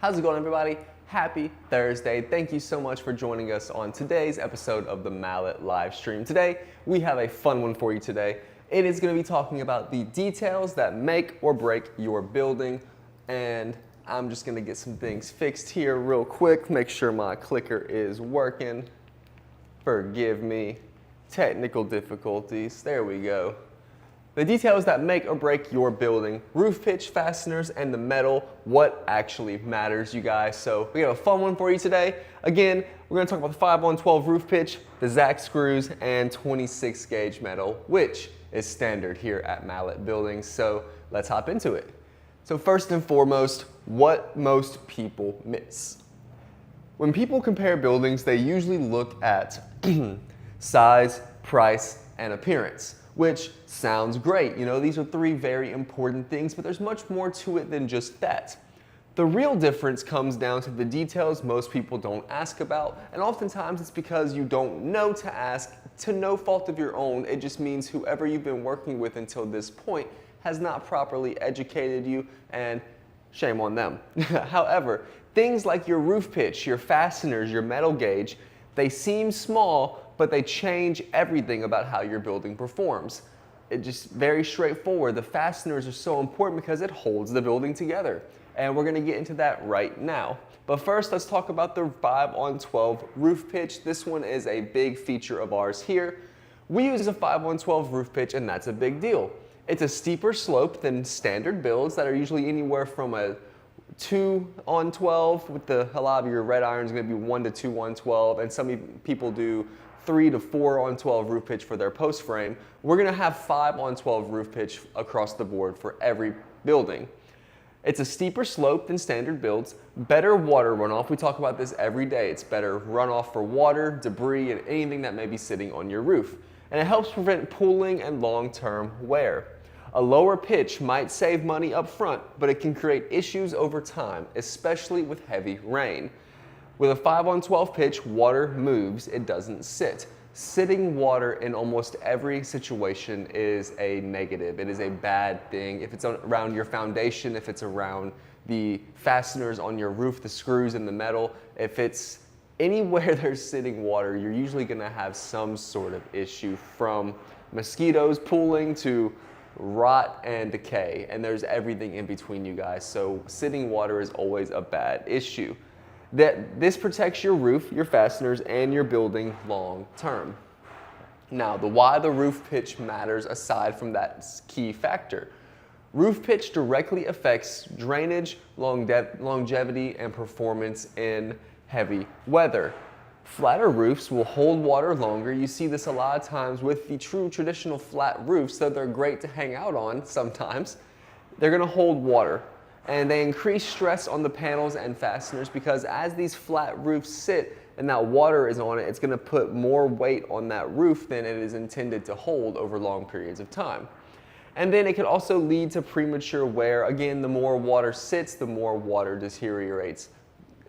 How's it going, everybody? Happy Thursday. Thank you so much for joining us on today's episode of the Mallet live stream. Today, we have a fun one for you today. It is going to be talking about the details that make or break your building. And I'm just going to get some things fixed here real quick. Make sure my clicker is working. Forgive me. Technical difficulties. There we go. The details that make or break your building, roof pitch, fasteners, and the metal, what actually matters, you guys. So we have a fun one for you today. Again, we're gonna talk about the 5-on-12 roof pitch, the Zack screws, and 26 gauge metal, which is standard here at Mallet Buildings. So let's hop into it. So first and foremost, what most people miss. When people compare buildings, they usually look at size, price, and appearance, which sounds great. You know, these are three very important things, but there's much more to it than just that. The real difference comes down to the details most people don't ask about, and oftentimes it's because you don't know to ask to no fault of your own. It just means whoever you've been working with until this point has not properly educated you, and shame on them. However, things like your roof pitch, your fasteners, your metal gauge, they seem small, but they change everything about how your building performs. It's just very straightforward. The fasteners are so important because it holds the building together. And we're gonna get into that right now. But first, let's talk about the 5-on-12 roof pitch. This one is a big feature of ours here. We use a 5-on-12 roof pitch, and that's a big deal. It's a steeper slope than standard builds that are usually anywhere from a 2-on-12 with a lot of your red iron is going to be 1 to 2-on-12, and some people do 3 to 4-on-12 roof pitch for their post frame. We're going to have 5-on-12 roof pitch across the board for every building. It's a steeper slope than standard builds, better water runoff. We talk about this every day. It's better runoff for water, debris, and anything that may be sitting on your roof. And it helps prevent pooling and long-term wear. A lower pitch might save money up front, but it can create issues over time, especially with heavy rain. With a 5-on-12 pitch, water moves, it doesn't sit. Sitting water in almost every situation is a negative. It is a bad thing. If it's around your foundation, if it's around the fasteners on your roof, the screws and the metal, if it's anywhere there's sitting water, you're usually gonna have some sort of issue, from mosquitoes pooling to rot and decay, and there's everything in between, you guys. So sitting water is always a bad issue. This protects your roof, your fasteners, and your building long term. Now, why the roof pitch matters aside from that key factor. Roof pitch directly affects drainage, longevity, and performance in heavy weather. Flatter roofs will hold water longer. You see this a lot of times with the true traditional flat roofs, though they're great to hang out on sometimes. They're gonna hold water, and they increase stress on the panels and fasteners because as these flat roofs sit and that water is on it, it's gonna put more weight on that roof than it is intended to hold over long periods of time. And then it can also lead to premature wear. Again, the more water sits, the more water deteriorates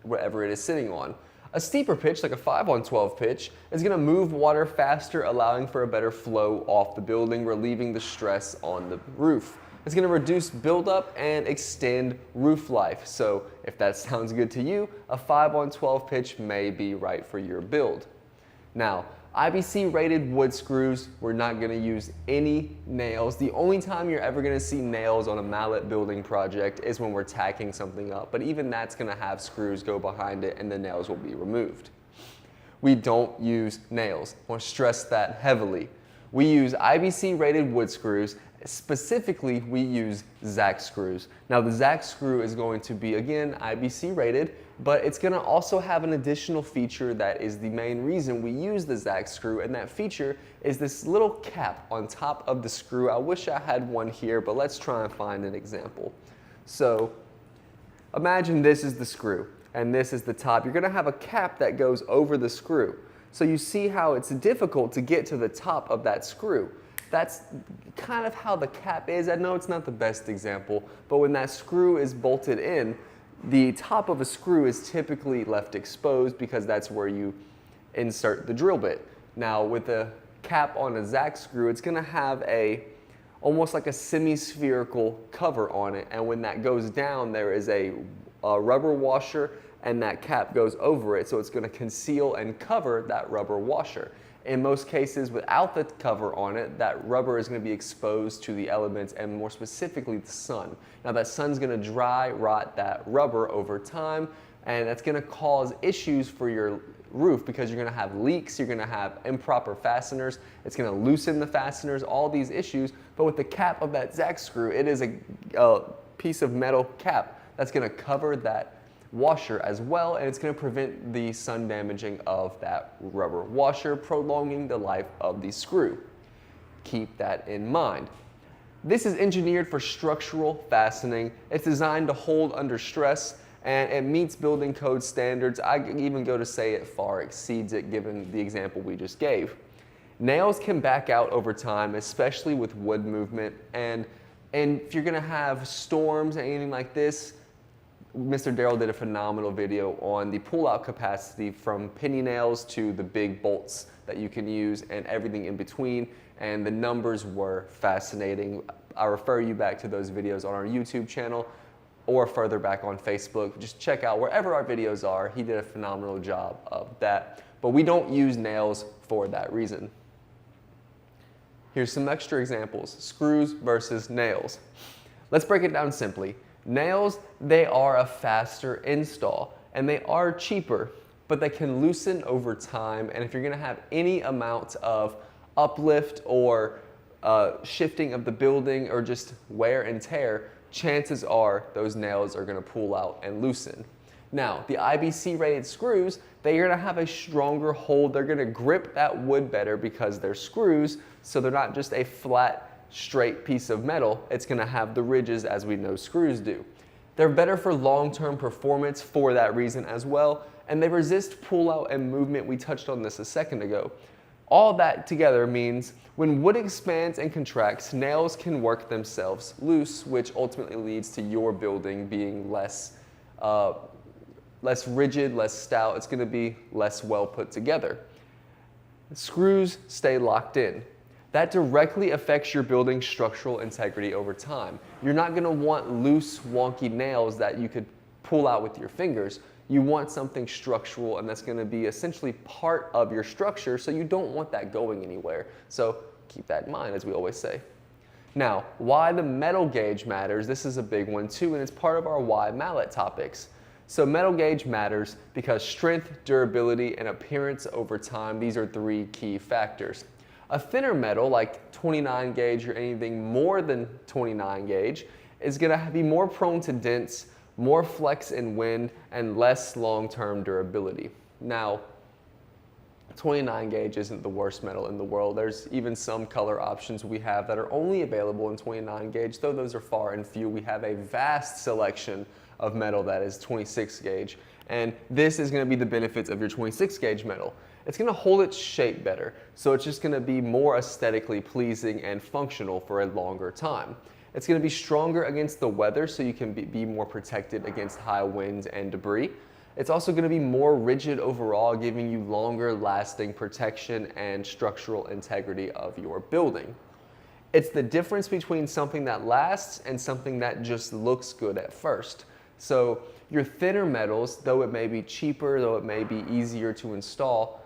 whatever it is sitting on. A steeper pitch, like a 5-on-12 pitch, is going to move water faster, allowing for a better flow off the building, relieving the stress on the roof. It's going to reduce buildup and extend roof life. So if that sounds good to you, a 5-on-12 pitch may be right for your build. Now, IBC rated wood screws, we're not going to use any nails. The only time you're ever going to see nails on a Mallet building project is when we're tacking something up, but even that's going to have screws go behind it and the nails will be removed. We don't use nails. I want to stress that heavily. We use IBC rated wood screws. Specifically, we use Zack screws. Now, the Zack screw is going to be, again, IBC rated, but it's going to also have an additional feature that is the main reason we use the Zack screw, and that feature is this little cap on top of the screw. I wish I had one here, but let's try and find an example. So imagine this is the screw, and this is the top. You're going to have a cap that goes over the screw. So you see how it's difficult to get to the top of that screw. That's kind of how the cap is. I know it's not the best example, but when that screw is bolted in, the top of a screw is typically left exposed because that's where you insert the drill bit. Now, with a cap on a Zack screw, it's gonna have almost like a semi-spherical cover on it, and when that goes down, there is a rubber washer, and that cap goes over it, so it's going to conceal and cover that rubber washer. In most cases, without the cover on it, that rubber is going to be exposed to the elements, and more specifically the sun. Now that sun's going to dry rot that rubber over time, and that's going to cause issues for your roof because you're going to have leaks, you're going to have improper fasteners, it's going to loosen the fasteners, all these issues. But with the cap of that Zac screw, it is a piece of metal cap that's going to cover that washer as well, and it's going to prevent the sun damaging of that rubber washer, prolonging the life of the screw. Keep that in mind. This is engineered for structural fastening. It's designed to hold under stress, and it meets building code standards. I even go to say it far exceeds it, given the example we just gave. Nails can back out over time, especially with wood movement, and if you're going to have storms and anything like this, Mr. Darrell did a phenomenal video on the pull-out capacity from penny nails to the big bolts that you can use and everything in between, and the numbers were fascinating. I refer you back to those videos on our YouTube channel or further back on Facebook. Just check out wherever our videos are. He did a phenomenal job of that, but we don't use nails for that reason. Here's some extra examples: screws versus nails. Let's break it down simply. Nails, they are a faster install and they are cheaper, but they can loosen over time, and if you're going to have any amount of uplift or shifting of the building or just wear and tear, chances are those nails are going to pull out and loosen. Now, the IBC rated screws, they're going to have a stronger hold. They're going to grip that wood better because they're screws, so they're not just a flat, straight piece of metal. It's going to have the ridges as we know screws do. They're better for long-term performance for that reason as well, and they resist pull-out and movement. We touched on this a second ago. All that together means when wood expands and contracts, nails can work themselves loose, which ultimately leads to your building being less rigid, less stout. It's going to be less well put together. Screws stay locked in. That directly affects your building's structural integrity over time. You're not going to want loose, wonky nails that you could pull out with your fingers. You want something structural, and that's going to be essentially part of your structure, so you don't want that going anywhere. So keep that in mind, as we always say. Now, why the metal gauge matters, this is a big one too, and it's part of our why mallet topics. So metal gauge matters because strength, durability, and appearance over time, these are three key factors. A thinner metal like 29 gauge or anything more than 29 gauge is going to be more prone to dents, more flex in wind, and less long-term durability. Now, 29 gauge isn't the worst metal in the world. There's even some color options we have that are only available in 29 gauge, though those are far and few. We have a vast selection of metal that is 26 gauge, and this is going to be the benefits of your 26 gauge metal. It's going to hold its shape better, so it's just going to be more aesthetically pleasing and functional for a longer time. It's going to be stronger against the weather, so you can be more protected against high winds and debris. It's also going to be more rigid overall, giving you longer lasting protection and structural integrity of your building. It's the difference between something that lasts and something that just looks good at first. So your thinner metals, though it may be cheaper, though it may be easier to install,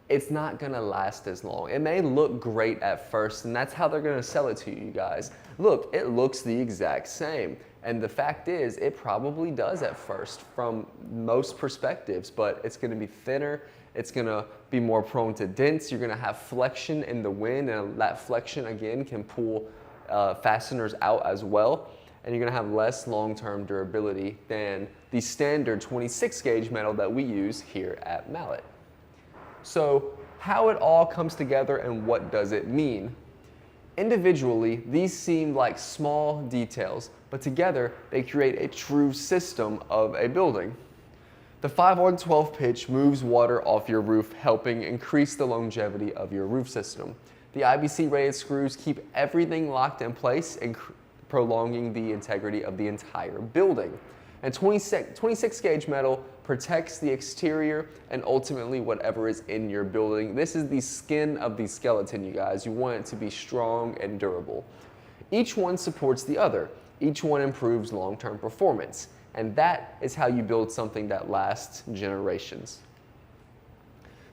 it's not going to last as long. It may look great at first, and that's how they're going to sell it to you guys. Look, it looks the exact same. And the fact is, it probably does at first from most perspectives, but it's going to be thinner. It's going to be more prone to dents. You're going to have flexion in the wind, and that flexion, again, can pull fasteners out as well. And you're going to have less long-term durability than the standard 26 gauge metal that we use here at Mallet. So how it all comes together and what does it mean? Individually, these seem like small details, but together they create a true system of a building. The 5/12 pitch moves water off your roof, helping increase the longevity of your roof system. The IBC rated screws keep everything locked in place and prolonging the integrity of the entire building. And 26 gauge metal protects the exterior and ultimately whatever is in your building. This is the skin of the skeleton, you guys. You want it to be strong and durable. Each one supports the other. Each one improves long-term performance. And that is how you build something that lasts generations.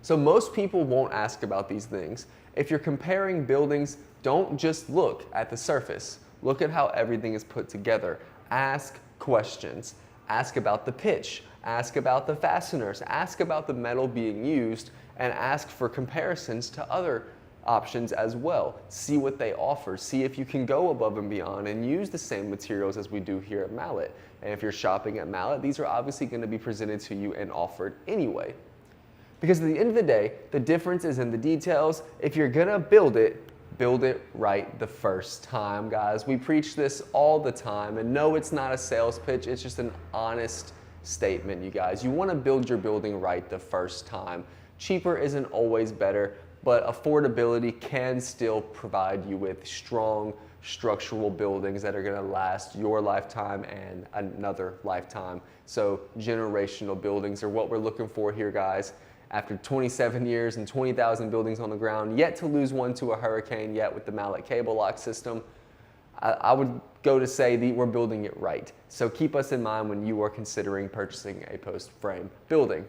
So most people won't ask about these things. If you're comparing buildings, don't just look at the surface. Look at how everything is put together. Ask questions. Ask about the pitch. Ask about the fasteners. Ask about the metal being used, and ask for comparisons to other options as well. See what they offer. See if you can go above and beyond and use the same materials as we do here at Mallet. And if you're shopping at Mallet, these are obviously going to be presented to you and offered anyway. Because at the end of the day, the difference is in the details. If you're gonna build it right the first time, guys. We preach this all the time, and no, it's not a sales pitch, it's just an honest statement, you guys. You wanna build your building right the first time. Cheaper isn't always better, but affordability can still provide you with strong structural buildings that are gonna last your lifetime and another lifetime. So generational buildings are what we're looking for here, guys. After 27 years and 20,000 buildings on the ground, yet to lose one to a hurricane yet with the Mallet cable lock system, I would go to say that we're building it right. So keep us in mind when you are considering purchasing a post frame building.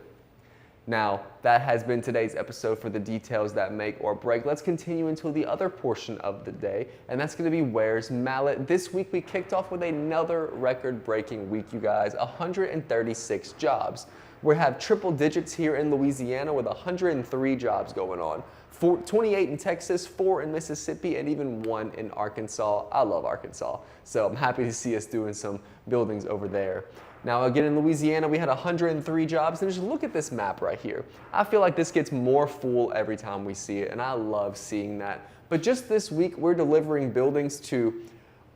Now, that has been today's episode for the details that make or break. Let's continue until the other portion of the day, and that's gonna be Where's Mallet? This week we kicked off with another record-breaking week, you guys, 136 jobs. We have triple digits here in Louisiana with 103 jobs going on. 28 in Texas, 4 in Mississippi, and even 1 in Arkansas. I love Arkansas, so I'm happy to see us doing some buildings over there. Now again in Louisiana, we had 103 jobs, and just look at this map right here. I feel like this gets more full every time we see it, and I love seeing that. But just this week, we're delivering buildings to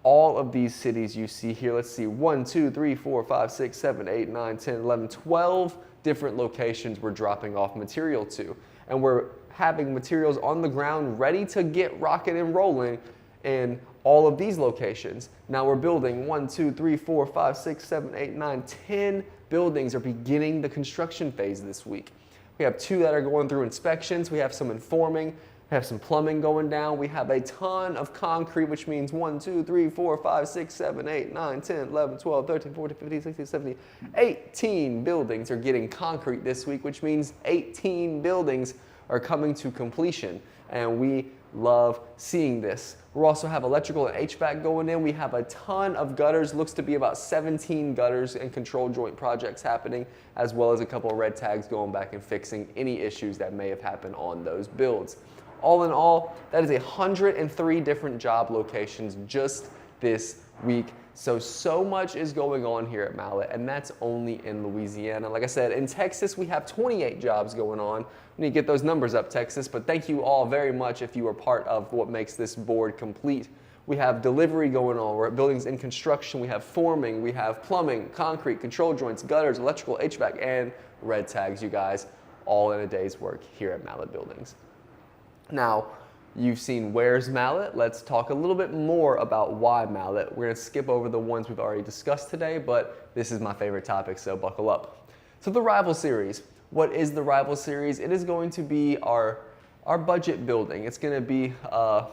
all of these cities you see here. Let's see, 1, 2, 3, 4, 5, 6, 7, 8, 9, 10, 11, 12 different locations we're dropping off material to. And we're having materials on the ground ready to get rocking and rolling in all of these locations. Now we're building 1, 2, 3, 4, 5, 6, 7, 8, 9, 10 buildings are beginning the construction phase this week. We have 2 that are going through inspections. We have some informing. We have some plumbing going down. We have a ton of concrete, which means 1, 2, 3, 4, 5, 6, 7, 8, 9, 10, 11, 12, 13, 14, 15, 16, 17, 18 buildings are getting concrete this week, which means 18 buildings are coming to completion. And we love seeing this. We also have electrical and HVAC going in. We have a ton of gutters, looks to be about 17 gutters and control joint projects happening, as well as a couple of red tags going back and fixing any issues that may have happened on those builds. All in all, that is 103 different job locations just this week. So much is going on here at Mallet, and that's only in Louisiana. Like I said, in Texas, we have 28 jobs going on. We need to get those numbers up, Texas, but thank you all very much if you are part of what makes this board complete. We have delivery going on. We're at buildings in construction. We have forming. We have plumbing, concrete, control joints, gutters, electrical, HVAC, and red tags, you guys, all in a day's work here at Mallet Buildings. Now, you've seen Where's Mallet. Let's talk a little bit more about why Mallet. We're gonna skip over the ones we've already discussed today, but this is my favorite topic, so buckle up. So the Rival Series. What is the Rival Series? It is going to be our budget building. It's gonna be our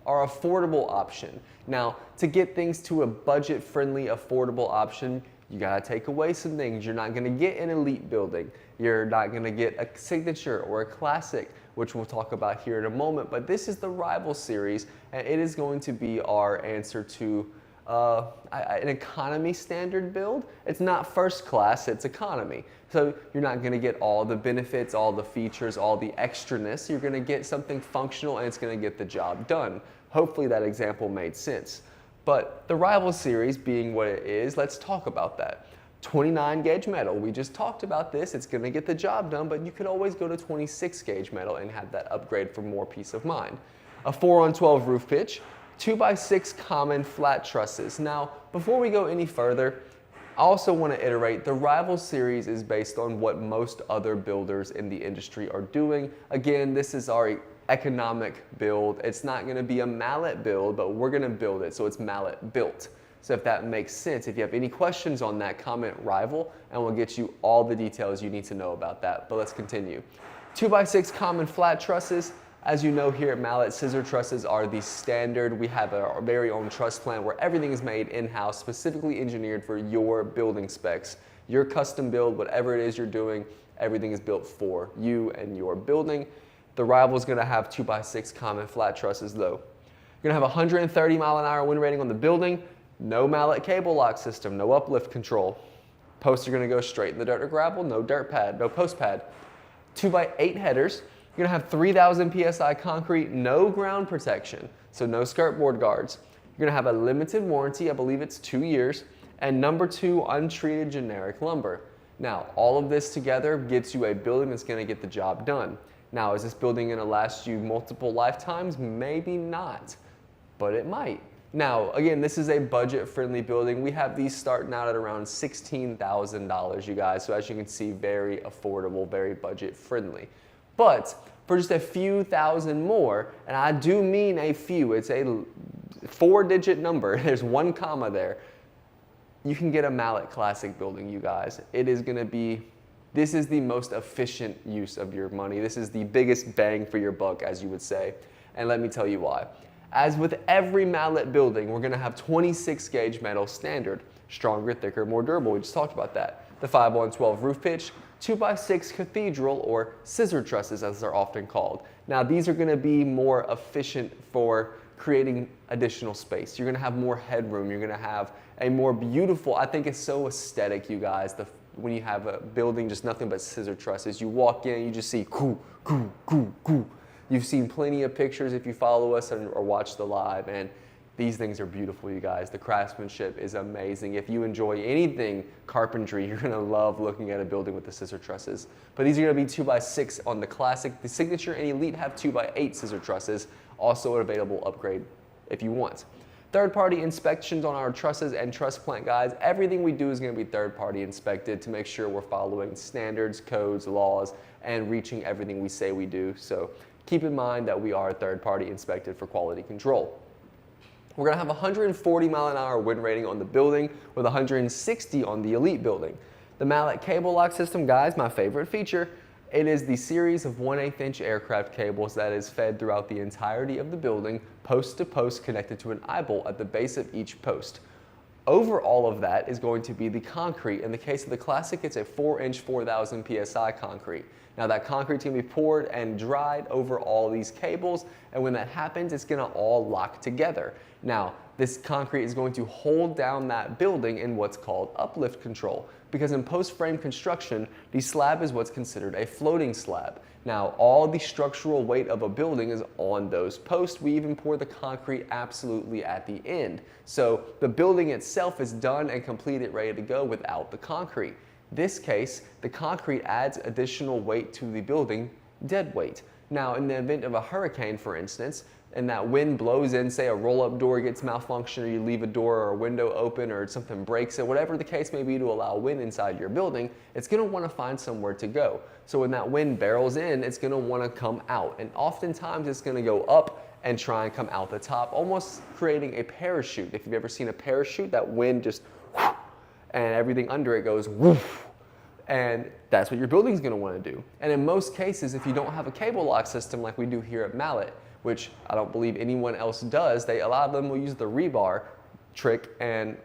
affordable option. Now, to get things to a budget-friendly, affordable option, you gotta take away some things. You're not gonna get an elite building. You're not gonna get a signature or a classic, which we'll talk about here in a moment, but this is the Rival Series, and it is going to be our answer to an economy standard build. It's not first class, it's economy. So you're not gonna get all the benefits, all the features, all the extraness. You're gonna get something functional and it's gonna get the job done. Hopefully that example made sense. But the Rival Series being what it is, let's talk about that. 29 gauge metal, we just talked about this, it's gonna get the job done, but you could always go to 26 gauge metal and have that upgrade for more peace of mind. A 4-on-12 roof pitch, 2x6 common flat trusses. Now, before we go any further, I also want to iterate, the Rival Series is based on what most other builders in the industry are doing. Again, this is our economic build. It's not going to be a Mallet build, but we're going to build it, so it's Mallet built. So if that makes sense, if you have any questions on that, comment Rival, and we'll get you all the details you need to know about that. But let's continue. 2x6 common flat trusses. As you know, here at Mallet, scissor trusses are the standard. We have our very own truss plant where everything is made in-house, specifically engineered for your building specs. Your custom build, whatever it is you're doing, everything is built for you and your building. The Rival is going to have 2x6 common flat trusses though. You're going to have 130 mile an hour wind rating on the building, no Mallet cable lock system, no uplift control. Posts are going to go straight in the dirt or gravel, no dirt pad, no post pad. 2x8 headers. You're going to have 3,000 PSI concrete, no ground protection, so no skirt board guards. You're going to have a limited warranty, I believe it's 2 years, and number 2, untreated generic lumber. Now, all of this together gets you a building that's going to get the job done. Now, is this building going to last you multiple lifetimes? Maybe not, but it might. Now, again, this is a budget-friendly building. We have these starting out at around $16,000, you guys. So as you can see, very affordable, very budget-friendly. But for just a few thousand more, and I do mean a few, it's a 4-digit number, there's 1 comma there, you can get a Mallet Classic building, you guys. It is gonna be, this is the most efficient use of your money. This is the biggest bang for your buck, as you would say. And let me tell you why. As with every Mallet building, we're gonna have 26 gauge metal standard. Stronger, thicker, more durable, we just talked about that. The 5-on-12 roof pitch, 2x6 cathedral or scissor trusses as they're often called. Now these are going to be more efficient for creating additional space. You're going to have more headroom. You're going to have a more beautiful, I think it's so aesthetic, you guys, when you have a building just nothing but scissor trusses. You walk in, you just see coo, coo, coo, coo. You've seen plenty of pictures if you follow us or watch the live, and these things are beautiful, you guys. The craftsmanship is amazing. If you enjoy anything carpentry, you're gonna love looking at a building with the scissor trusses. But these are gonna be 2x6 on the Classic. The Signature and Elite have 2x8 scissor trusses, also an available upgrade if you want. Third-party inspections on our trusses and truss plant, guys. Everything we do is gonna be third-party inspected to make sure we're following standards, codes, laws, and reaching everything we say we do. So keep in mind that we are third-party inspected for quality control. We're going to have 140 mile an hour wind rating on the building with 160 on the Elite building. The Mallet cable lock system, guys, my favorite feature. It is the series of 1/8 inch aircraft cables that is fed throughout the entirety of the building, post to post connected to an eyebolt at the base of each post. Over all of that is going to be the concrete. In the case of the Classic, it's a 4-inch 4,000 PSI concrete. Now that concrete's gonna be poured and dried over all these cables, and when that happens, it's gonna all lock together. Now, this concrete is going to hold down that building in what's called uplift control, because in post-frame construction, the slab is what's considered a floating slab. Now, all the structural weight of a building is on those posts. We even pour the concrete absolutely at the end. So the building itself is done and completed, ready to go without the concrete. This case, the concrete adds additional weight to the building, dead weight. Now, in the event of a hurricane, for instance, and that wind blows in, say a roll-up door gets malfunction, or you leave a door or a window open, or something breaks it, whatever the case may be to allow wind inside your building, it's gonna wanna find somewhere to go. So when that wind barrels in, it's gonna wanna come out. And oftentimes it's gonna go up and try and come out the top, almost creating a parachute. If you've ever seen a parachute, that wind just, and everything under it goes woof. And that's what your building's gonna wanna do. And in most cases, if you don't have a cable lock system like we do here at Mallet, which I don't believe anyone else does, a lot of them will use the rebar trick, and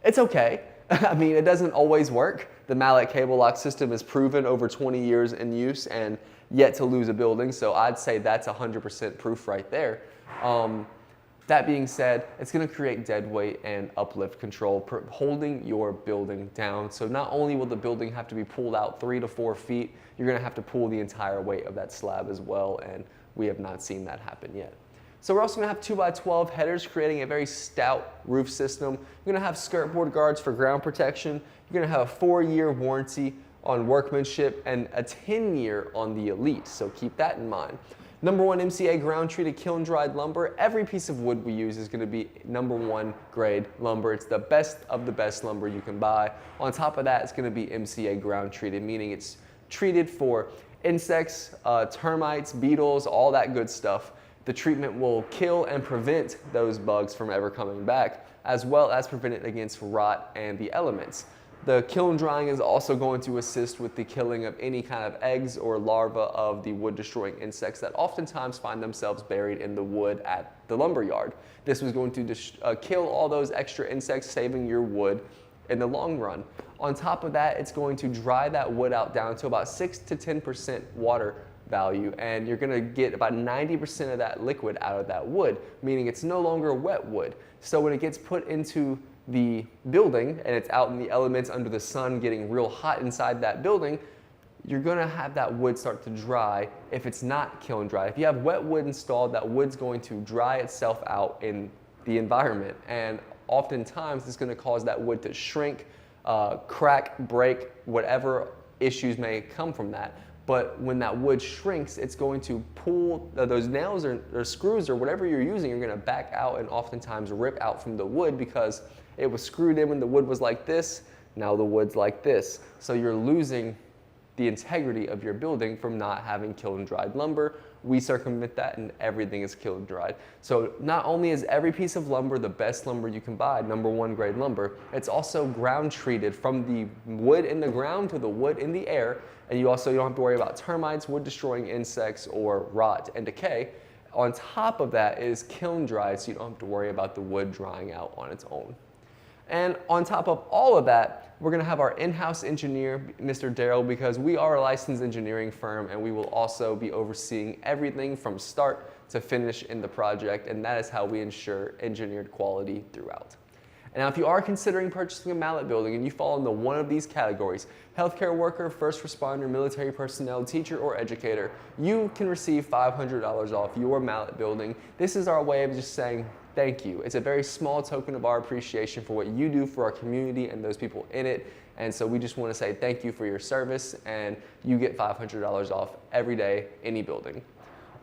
it's okay. I mean, it doesn't always work. The Mallet cable lock system is proven over 20 years in use and yet to lose a building, so I'd say that's 100% proof right there. That being said, it's going to create dead weight and uplift control, holding your building down. So not only will the building have to be pulled out 3 to 4 feet, you're going to have to pull the entire weight of that slab as well, and we have not seen that happen yet. So we're also going to have 2x12 headers, creating a very stout roof system. You're going to have skirt board guards for ground protection. You're going to have a 4-year warranty on workmanship and a 10-year on the Elite, so keep that in mind. #1 MCA ground treated kiln dried lumber. Every piece of wood we use is going to be #1 grade lumber. It's the best of the best lumber you can buy. On top of that, it's going to be MCA ground treated, meaning it's treated for insects, termites, beetles, all that good stuff. The treatment will kill and prevent those bugs from ever coming back, as well as prevent it against rot and the elements. The kiln drying is also going to assist with the killing of any kind of eggs or larvae of the wood destroying insects that oftentimes find themselves buried in the wood at the lumber yard. This was going to kill all those extra insects, saving your wood in the long run. On top of that, it's going to dry that wood out down to about 6 to 10% water value, and you're going to get about 90% of that liquid out of that wood, meaning it's no longer wet wood. So when it gets put into the building and it's out in the elements under the sun getting real hot inside that building, you're going to have that wood start to dry if it's not kiln dried. If you have wet wood installed, that wood's going to dry itself out in the environment, and oftentimes it's going to cause that wood to shrink, crack, break, whatever issues may come from that. But when that wood shrinks, it's going to pull those nails or screws or whatever you're using, you're going to back out and oftentimes rip out from the wood because it was screwed in when the wood was like this. Now the wood's like this. So you're losing the integrity of your building from not having kiln dried lumber. We circumvent that and everything is kiln dried. So not only is every piece of lumber the best lumber you can buy, #1 grade lumber, it's also ground treated from the wood in the ground to the wood in the air. And you don't have to worry about termites, wood destroying insects, or rot and decay. On top of that is kiln dried, so you don't have to worry about the wood drying out on its own. And on top of all of that, we're going to have our in-house engineer, Mr. Darrell, because we are a licensed engineering firm and we will also be overseeing everything from start to finish in the project, and that is how we ensure engineered quality throughout. And now if you are considering purchasing a mallet building and you fall into one of these categories, healthcare worker, first responder, military personnel, teacher, or educator, you can receive $500 off your mallet building. This is our way of just saying thank you. It's a very small token of our appreciation for what you do for our community and those people in it. And so we just want to say thank you for your service, and you get $500 off every day, any building.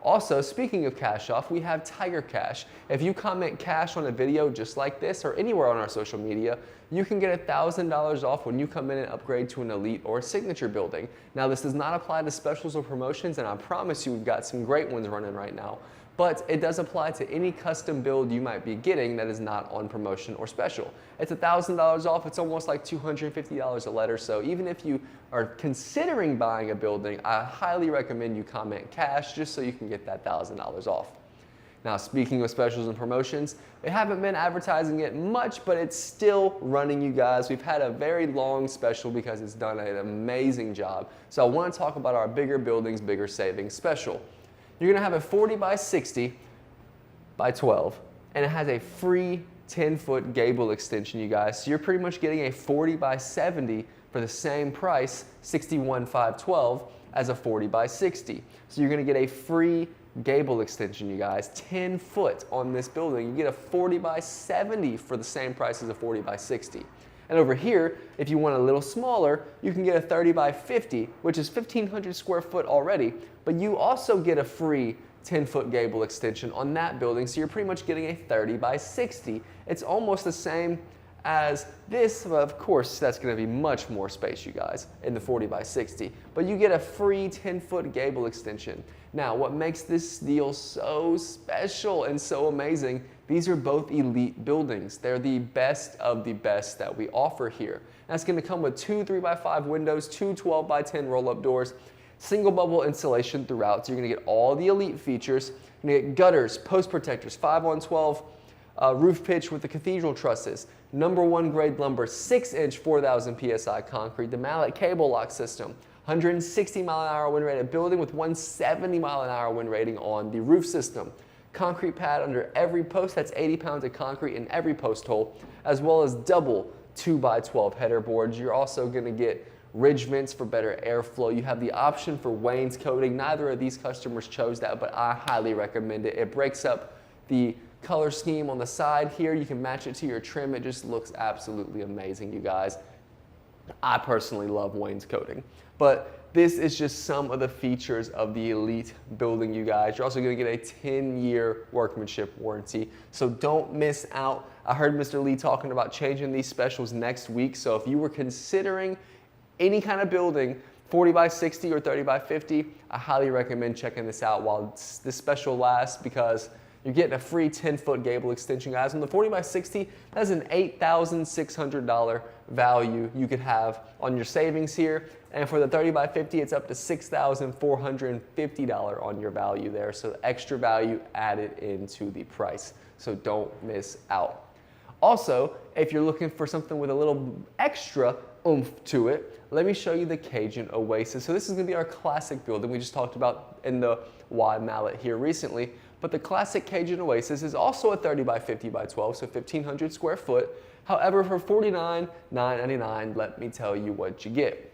Also, speaking of cash off, we have Tiger Cash. If you comment cash on a video just like this or anywhere on our social media, you can get $1,000 off when you come in and upgrade to an elite or signature building. Now, this does not apply to specials or promotions, and I promise you we've got some great ones running right now. But it does apply to any custom build you might be getting that is not on promotion or special. It's $1,000 off. It's almost like $250 a letter. So even if you are considering buying a building, I highly recommend you comment cash just so you can get that $1,000 off. Now, speaking of specials and promotions, we haven't been advertising it much, but it's still running, you guys. We've had a very long special because it's done an amazing job. So I want to talk about our Bigger Buildings, Bigger Savings special. You're going to have a 40 by 60 by 12, and it has a free 10-foot gable extension, you guys. So you're pretty much getting a 40 by 70 for the same price, 61,512, as a 40 by 60. So you're going to get a free gable extension, you guys, 10 foot on this building. You get a 40 by 70 for the same price as a 40 by 60. And over here, if you want a little smaller, you can get a 30 by 50, which is 1,500 square foot already, but you also get a free 10-foot gable extension on that building, so you're pretty much getting a 30 by 60. It's almost the same as this, but of course that's going to be much more space, you guys, in the 40 by 60. But you get a free 10-foot gable extension. Now, what makes this deal so special and so amazing, these are both elite buildings. They're the best of the best that we offer here. That's going to come with 2 3x5 windows, 2 12 by 10 roll-up doors, single bubble insulation throughout, so you're going to get all the elite features. You're going to get gutters, post protectors, 5-on-12 roof pitch with the cathedral trusses, #1 grade lumber, 6-inch 4,000 PSI concrete, the mallet cable lock system, 160 mile an hour wind rated building with 170 mile an hour wind rating on the roof system. Concrete pad under every post, that's 80 pounds of concrete in every post hole, as well as double 2x12 header boards. You're also going to get ridge vents for better airflow. You have the option for wainscoting. Neither of these customers chose that, but I highly recommend it. It breaks up the color scheme on the side here. You can match it to your trim. It just looks absolutely amazing, you guys. I personally love wainscoting, but this is just some of the features of the elite building, you guys. You're also going to get a 10-year workmanship warranty, so don't miss out. I heard Mr. Lee talking about changing these specials next week, so if you were considering any kind of building, 40 by 60 or 30 by 50, I highly recommend checking this out while this special lasts, because You're getting a free 10-foot gable extension, guys. On the 40x60, that's an $8,600 value you could have on your savings here. And for the 30x50, it's up to $6,450 on your value there. So extra value added into the price. So don't miss out. Also, if you're looking for something with a little extra oomph to it, let me show you the Cajun Oasis. So this is going to be our classic building we just talked about in the wide mallet here recently. But the classic Cajun Oasis is also a 30x50x12, so 1,500 square foot. However, for $49,999, let me tell you what you get.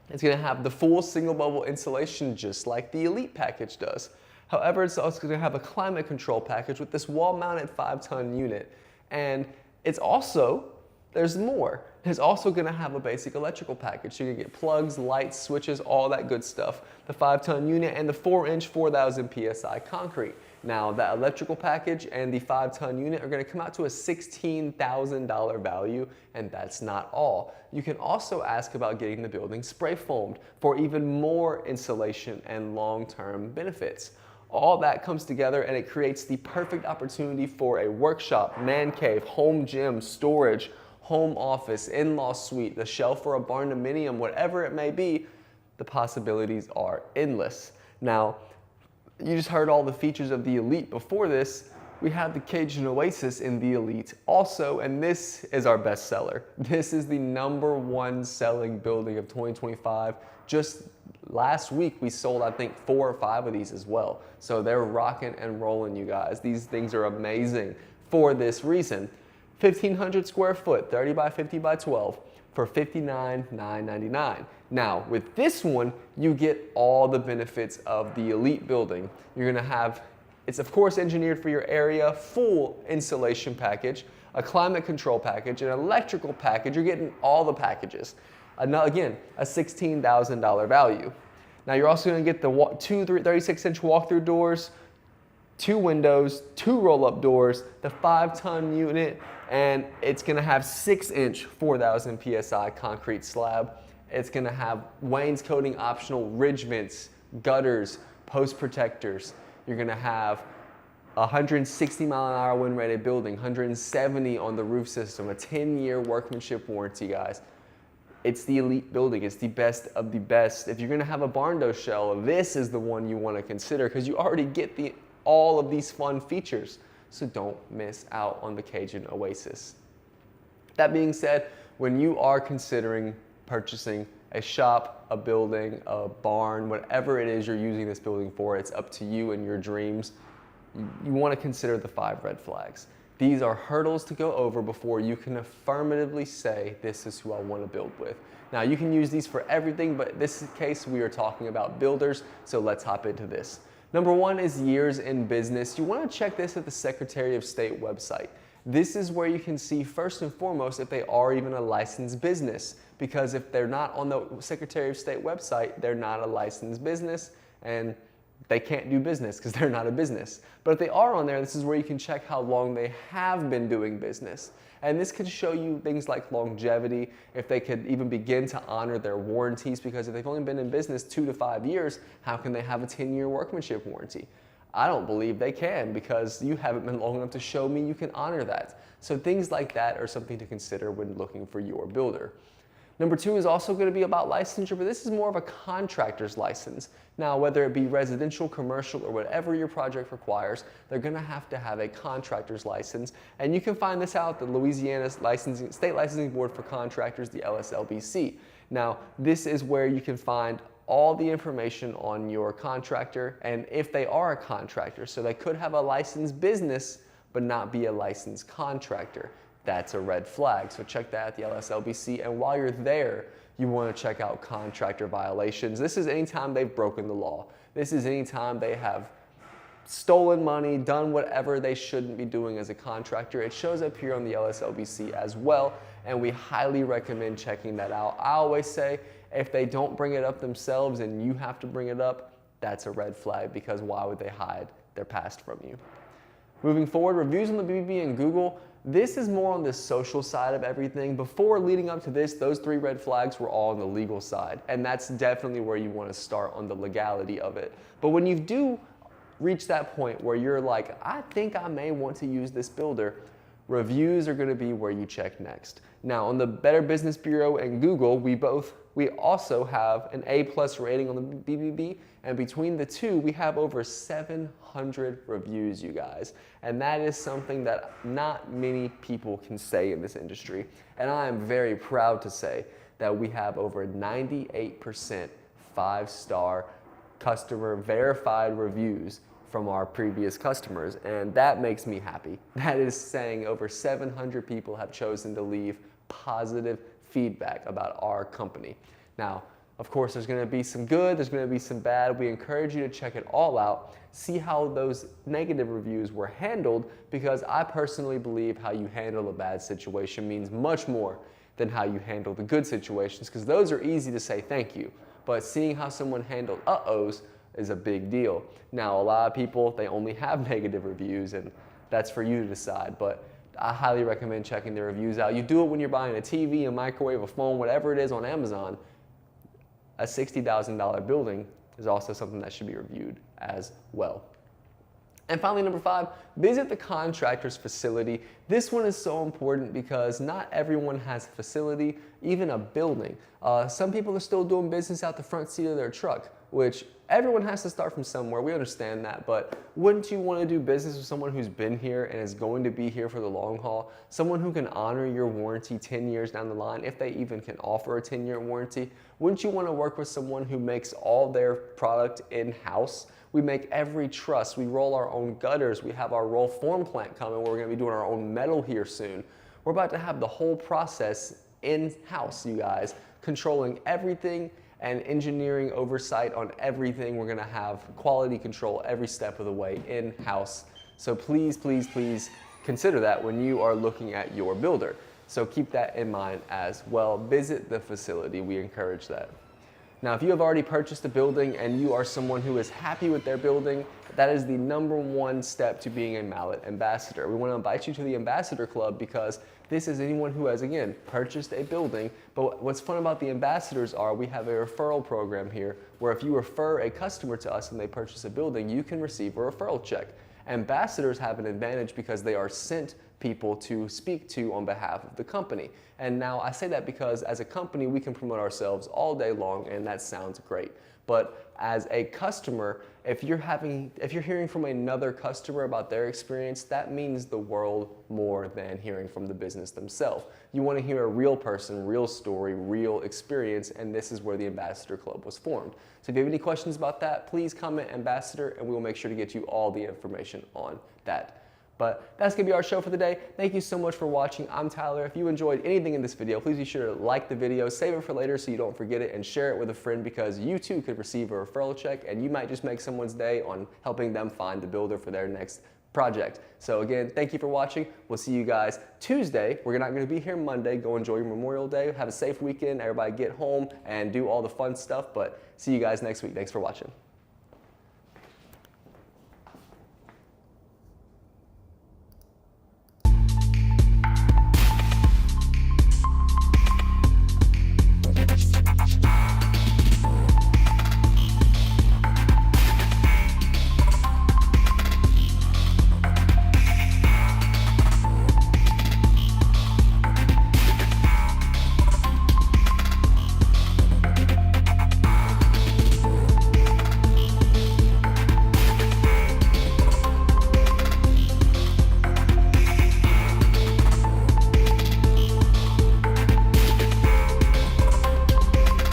It's going to have the full single bubble insulation just like the Elite package does. However, it's also going to have a climate control package with this wall-mounted 5-ton unit. And it's also, there's more. It's also going to have a basic electrical package. So you can get plugs, lights, switches, all that good stuff. The 5-ton unit and the 4-inch 4,000 PSI concrete. Now, that electrical package and the 5-ton unit are going to come out to a $16,000 value, and that's not all. You can also ask about getting the building spray foamed for even more insulation and long-term benefits. All that comes together and it creates the perfect opportunity for a workshop, man cave, home gym, storage, home office, in-law suite, the shelf for a barn-dominium, whatever it may be. The possibilities are endless. Now, you just heard all the features of the Elite before this. We have the Cajun Oasis in the Elite also, and this is our best seller. This is the #1 selling building of 2025. Just last week, we sold, I think, 4 or 5 of these as well. So they're rocking and rolling, you guys. These things are amazing for this reason. 1,500 square foot, 30x50x12 for $59,999. Now, with this one, you get all the benefits of the Elite building. You're gonna have, it's of course engineered for your area, full insulation package, a climate control package, an electrical package. You're getting all the packages. Again, a $16,000 value. Now you're also going to get the 2 36-inch walk-through doors, 2 windows, 2 roll-up doors, the 5-ton unit, and it's going to have 6-inch 4,000 PSI concrete slab. It's going to have wainscoting optional ridge vents, gutters, post protectors. You're going to have 160-mile-an-hour wind-rated building, 170 on the roof system, a 10-year workmanship warranty, guys. It's the Elite building. It's the best of the best. If you're going to have a barn door shell, this is the one you want to consider because you already get all of these fun features. So don't miss out on the Cajun Oasis. That being said, when you are considering purchasing a shop, a building, a barn, whatever it is you're using this building for, it's up to you and your dreams. You want to consider the 5 red flags. These are hurdles to go over before you can affirmatively say, this is who I want to build with. Now, you can use these for everything, but in this case, we are talking about builders, so let's hop into this. #1 is years in business. You want to check this at the Secretary of State website. This is where you can see first and foremost if they are even a licensed business, because if they're not on the Secretary of State website, they're not a licensed business, and they can't do business because they're not a business. But if they are on there, this is where you can check how long they have been doing business. And this could show you things like longevity, if they could even begin to honor their warranties, because if they've only been in business 2 to 5 years, how can they have a 10-year workmanship warranty? I don't believe they can because you haven't been long enough to show me you can honor that. So things like that are something to consider when looking for your builder. #2 is also going to be about licensure, but this is more of a contractor's license. Now, whether it be residential, commercial, or whatever your project requires, they're going to have a contractor's license. And you can find this out at the Louisiana State Licensing Board for Contractors, the LSLBC. Now, this is where you can find all the information on your contractor and if they are a contractor. So they could have a licensed business, but not be a licensed contractor. That's a red flag. So check that at the LSLBC. And while you're there, you want to check out contractor violations. This is anytime they've broken the law. This is anytime they have stolen money, done whatever they shouldn't be doing as a contractor. It shows up here on the LSLBC as well, and we highly recommend checking that out. I always say, if they don't bring it up themselves and you have to bring it up, that's a red flag, because why would they hide their past from you? Moving forward, reviews on the BBB and Google. This is more on the social side of everything. Before leading up to this, those 3 red flags were all on the legal side, and that's definitely where you want to start on the legality of it. But when you do reach that point where you're like, I think I may want to use this builder, reviews are going to be where you check next. Now, on the Better Business Bureau and Google, we also have an A+ rating on the BBB, and between the two, we have over 700 reviews, you guys. And that is something that not many people can say in this industry. And I am very proud to say that we have over 98% 5-star customer verified reviews from our previous customers, and that makes me happy. That is saying over 700 people have chosen to leave positive feedback about our company. Now, of course, there's going to be some good, there's going to be some bad. We encourage you to check it all out, see how those negative reviews were handled, because I personally believe how you handle a bad situation means much more than how you handle the good situations, because those are easy to say thank you, but seeing how someone handled uh-ohs is a big deal. Now, a lot of people, they only have negative reviews, and that's for you to decide, but I highly recommend checking the reviews out. You do it when you're buying a TV, a microwave, a phone, whatever it is on Amazon. A $60,000 building is also something that should be reviewed as well. And finally, number 5, visit the contractor's facility. This one is so important because not everyone has a facility, even a building. Some people are still doing business out the front seat of their truck, which everyone has to start from somewhere. We understand that, but wouldn't you want to do business with someone who's been here and is going to be here for the long haul? Someone who can honor your warranty 10 years down the line, if they even can offer a 10-year warranty? Wouldn't you want to work with someone who makes all their product in-house? We make every truss, we roll our own gutters, we have our roll form plant coming where we're going to be doing our own metal here soon. We're about to have the whole process in-house, you guys, controlling everything and engineering oversight on everything. We're going to have quality control every step of the way in-house. So please, please, please consider that when you are looking at your builder. So keep that in mind as well. Visit the facility. We encourage that. Now, if you have already purchased a building and you are someone who is happy with their building, that is the #1 step to being a Mallet ambassador. We want to invite you to the Ambassador Club because this is anyone who has, again, purchased a building. But what's fun about the ambassadors are we have a referral program here where if you refer a customer to us and they purchase a building, you can receive a referral check. Ambassadors have an advantage because they are sent people to speak to on behalf of the company. And now I say that because as a company, we can promote ourselves all day long, and that sounds great. But as a customer, if you're hearing from another customer about their experience, that means the world more than hearing from the business themselves. You want to hear a real person, real story, real experience, and this is where the Ambassador Club was formed. So if you have any questions about that, please comment Ambassador, and we will make sure to get you all the information on that. But that's going to be our show for the day. Thank you so much for watching. I'm Tyler. If you enjoyed anything in this video, please be sure to like the video, save it for later so you don't forget it, and share it with a friend because you too could receive a referral check and you might just make someone's day on helping them find the builder for their next project. So again, thank you for watching. We'll see you guys Tuesday. We're not going to be here Monday. Go enjoy your Memorial Day. Have a safe weekend. Everybody get home and do all the fun stuff. But see you guys next week. Thanks for watching.